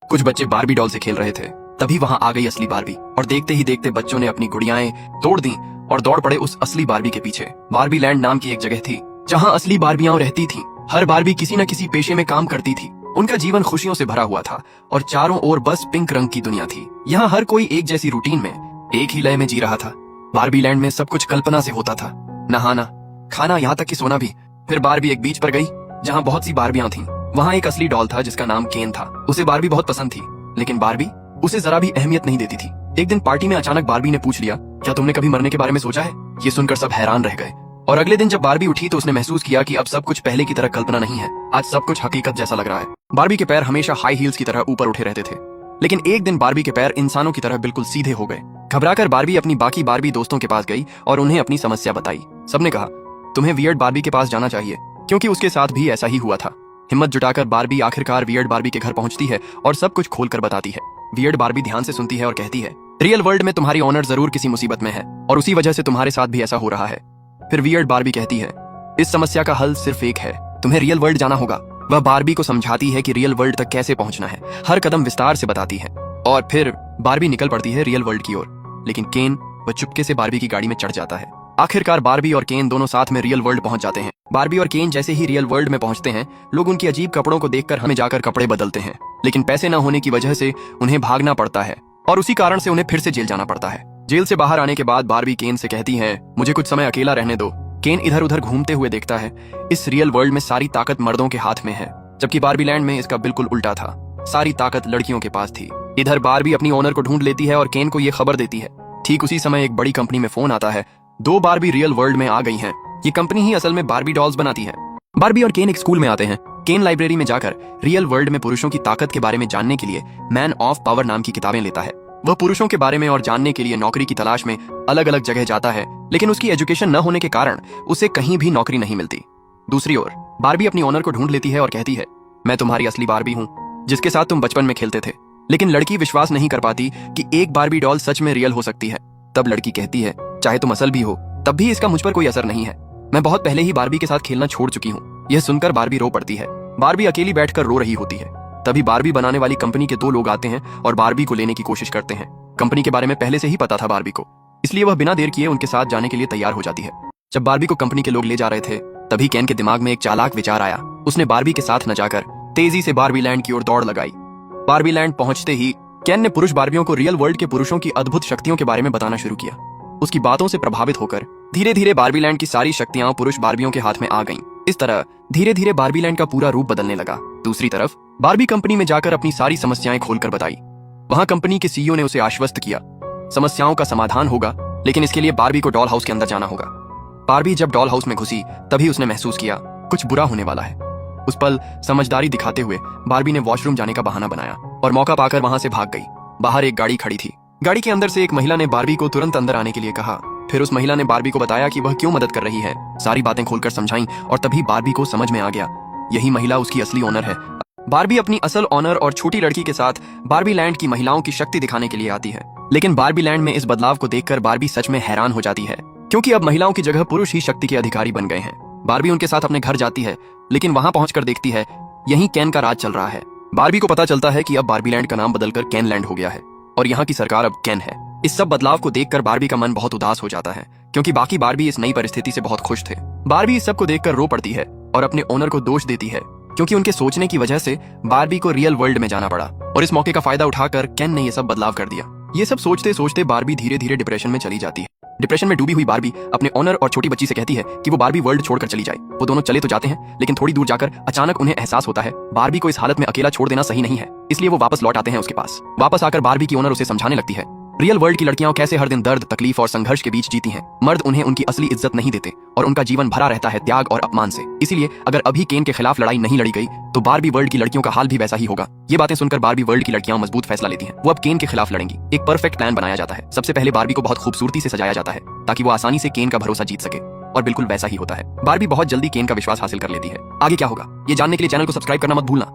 कुछ बच्चे Barbie doll से खेल रहे थे, तभी वहां आ गई असली बारबी और देखते ही देखते बच्चों ने अपनी गुड़ियाएं तोड़ दी और दौड़ पड़े उस असली बारबी के पीछे। बारबी लैंड नाम की एक जगह थी जहां असली बारबियां रहती थीं। हर बारबी किसी न किसी पेशे में काम करती थी। उनका जीवन खुशियों से भरा हुआ था और चारों ओर बस पिंक रंग की दुनिया थी। यहाँ हर कोई एक जैसी रूटीन में, एक ही लय में जी रहा था। बारबी लैंड में सब कुछ कल्पना से होता था, नहाना, खाना, यहाँ तक कि सोना भी। फिर बारबी एक बीच पर गई जहाँ बहुत सी बारबियां थीं। वहाँ एक असली डॉल था जिसका नाम केन था। उसे बारबी बहुत पसंद थी, लेकिन बारबी उसे जरा भी अहमियत नहीं देती थी। एक दिन पार्टी में अचानक बारबी ने पूछ लिया, क्या तुमने कभी मरने के बारे में सोचा है? ये सुनकर सब हैरान रह गए। और अगले दिन जब बारबी उठी तो उसने महसूस किया कि अब सब कुछ पहले की तरह कल्पना नहीं है, आज सब कुछ हकीकत जैसा लग रहा है। बारबी के पैर हमेशा हाई हील्स की तरह ऊपर उठे रहते थे, लेकिन एक दिन बारबी के पैर इंसानों की तरह बिल्कुल सीधे हो गए। घबराकर बारबी अपनी बाकी बारबी दोस्तों के पास गई और उन्हें अपनी समस्या बताई। सबने कहा, तुम्हें वियर्ड बारबी के पास जाना चाहिए, क्योंकि उसके साथ भी ऐसा ही हुआ था। हिम्मत जुटाकर बारबी आखिरकार वियर्ड बारबी के घर पहुंचती है और सब कुछ खोलकर बताती है। वियर्ड बारबी ध्यान से सुनती है और कहती है, रियल वर्ल्ड में तुम्हारी ऑनर जरूर किसी मुसीबत में है और उसी वजह से तुम्हारे साथ भी ऐसा हो रहा है। फिर वियर्ड बारबी कहती है, इस समस्या का हल सिर्फ एक है, तुम्हें रियल वर्ल्ड जाना होगा। वह बारबी को समझाती है कि रियल वर्ल्ड तक कैसे पहुंचना है, हर कदम विस्तार से बताती है। और फिर बारबी निकल पड़ती है रियल वर्ल्ड की ओर, लेकिन केन वह चुपके से बारबी की गाड़ी में चढ़ जाता है। आखिरकार बारबी और केन दोनों साथ में रियल वर्ल्ड पहुंच जाते हैं। बारबी और केन जैसे ही रियल वर्ल्ड में पहुंचते हैं, लोग उनकी अजीब कपड़ों को देखकर हमें जाकर कपड़े बदलते हैं, लेकिन पैसे न होने की वजह से उन्हें भागना पड़ता है और उसी कारण से उन्हें फिर से जेल जाना पड़ता है। जेल से बाहर आने के बाद बारबी केन से कहती है, मुझे कुछ समय अकेला रहने दो। केन इधर उधर घूमते हुए देखता है, इस रियल वर्ल्ड में सारी ताकत मर्दों के हाथ में है, जबकि बारबी लैंड में इसका बिल्कुल उल्टा था, सारी ताकत लड़कियों के पास थी। इधर बारबी अपनी ओनर को ढूंढ लेती है और केन को ये खबर देती है। ठीक उसी समय एक बड़ी कंपनी में फोन आता है, 2 बारबी रियल वर्ल्ड में आ गई हैं। ये कंपनी ही असल में बारबी डॉल्स बनाती है। बारबी और केन एक स्कूल में आते हैं। केन लाइब्रेरी में जाकर रियल वर्ल्ड में पुरुषों की ताकत के बारे में जानने के लिए मैन ऑफ पावर नाम की किताबें लेता है। वह पुरुषों के बारे में और जानने के लिए नौकरी की तलाश में अलग अलग जगह जाता है, लेकिन उसकी एजुकेशन न होने के कारण उसे कहीं भी नौकरी नहीं मिलती। दूसरी ओर बारबी अपनी ओनर को ढूंढ लेती है और कहती है, मैं तुम्हारी असली बारबी हूँ, जिसके साथ तुम बचपन में खेलते थे। लेकिन लड़की विश्वास नहीं कर पाती कि एक बारबी डॉल सच में रियल हो सकती है। तब लड़की कहती है, चाहे तुम असल भी हो, तब भी इसका मुझ पर कोई असर नहीं है। मैं बहुत पहले ही बारबी के साथ खेलना छोड़ चुकी हूँ। यह सुनकर बारबी रो पड़ती है। बारबी अकेली बैठकर रो रही होती है। तभी बारबी बनाने वाली कंपनी के 2 लोग आते हैं और बारबी को लेने की कोशिश करते हैं। कंपनी के बारे में पहले से ही पता था बारबी को, इसलिए वह बिना देर किए उनके साथ जाने के लिए तैयार हो जाती है। जब बारबी को कंपनी के लोग ले जा रहे थे, तभी केन के दिमाग में एक चालाक विचार आया। उसने बारबी के साथ न जाकर तेजी से बारबी लैंड की ओर दौड़ लगाई। बारबी लैंड पहुंचते ही केन ने पुरुष बारबियों को रियल वर्ल्ड के पुरुषों की अद्भुत शक्तियों के बारे में बताना शुरू किया। उसकी बातों से प्रभावित होकर धीरे धीरे बारबी लैंड की सारी शक्तियां पुरुष बारबियों के हाथ में आ गईं। इस तरह धीरे धीरे बारबी लैंड का पूरा रूप बदलने लगा। दूसरी तरफ बारबी कंपनी में जाकर अपनी सारी समस्याएं खोलकर बताई। वहां कंपनी के सीईओ ने उसे आश्वस्त किया, समस्याओं का समाधान होगा, लेकिन इसके लिए बारबी को डॉल हाउस के अंदर जाना होगा। बारबी जब डॉल हाउस में घुसी, तभी उसने महसूस किया कुछ बुरा होने वाला है। उस पल समझदारी दिखाते हुए बारबी ने वॉशरूम जाने का बहाना बनाया और मौका पाकर वहां से भाग गई। बाहर एक गाड़ी खड़ी थी। गाड़ी के अंदर से एक महिला ने बारबी को तुरंत अंदर आने के लिए कहा। फिर उस महिला ने बारबी को बताया कि वह क्यों मदद कर रही है। सारी बातें खोलकर समझाईं और तभी बारबी को समझ में आ गया, यही महिला उसकी असली ओनर है। बारबी अपनी असल ओनर और छोटी लड़की के साथ बारबी लैंड की महिलाओं की शक्ति दिखाने के लिए आती है। लेकिन बारबी लैंड में इस बदलाव को देखकर बारबी सच में हैरान हो जाती है, क्योंकि अब महिलाओं की जगह पुरुष ही शक्ति के अधिकारी बन गए हैं। बारबी उनके साथ अपने घर जाती है, लेकिन वहां पहुंचकर देखती है यहीं केन का राज चल रहा है। बारबी को पता चलता है कि अब बारबी लैंड का नाम बदलकर केन लैंड हो गया है और यहाँ की सरकार अब केन है। इस सब बदलाव को देखकर बारबी का मन बहुत उदास हो जाता है, क्योंकि बाकी बारबी इस नई परिस्थिति से बहुत खुश थे। बारबी इस सब को देखकर रो पड़ती है और अपने ओनर को दोष देती है, क्योंकि उनके सोचने की वजह से बारबी को रियल वर्ल्ड में जाना पड़ा और इस मौके का फायदा उठाकर केन ने ये सब बदलाव कर दिया। ये सब सोचते सोचते बारबी धीरे धीरे डिप्रेशन में चली जाती है। डिप्रेशन में डूबी हुई बारबी अपने ओनर और छोटी बच्ची से कहती है कि वो बारबी वर्ल्ड छोड़कर चली जाए। वो दोनों चले तो जाते हैं, लेकिन थोड़ी दूर जाकर अचानक उन्हें एहसास होता है बारबी को इस हालत में अकेला छोड़ देना सही नहीं है। इसलिए वो वापस लौट आते हैं उसके पास। वापस आकर बारबी की ओनर उसे समझाने लगती है, रियल वर्ल्ड की लड़कियां कैसे हर दिन दर्द, तकलीफ और संघर्ष के बीच जीती हैं। मर्द उन्हें उनकी असली इज्जत नहीं देते और उनका जीवन भरा रहता है त्याग और अपमान से। इसीलिए अगर अभी केन के खिलाफ लड़ाई नहीं लड़ी गई, तो बारबी वर्ल्ड की लड़कियों का हाल भी वैसा ही होगा। ये बातें सुनकर बारबी वर्ल्ड की लड़कियां मजबूत फैसला लेती हैं। वो अब केन के खिलाफ लड़ेंगी। एक परफेक्ट प्लान बनाया जाता है। सबसे पहले बारबी को बहुत खूबसूरती से सजाया जाता है, ताकि वो आसानी से केन का भरोसा जीत सके, और बिल्कुल वैसा ही होता है। बारबी बहुत जल्दी केन का विश्वास हासिल कर लेती है। आगे क्या होगा, ये जानने के लिए चैनल को सब्सक्राइब करना मत भूलना।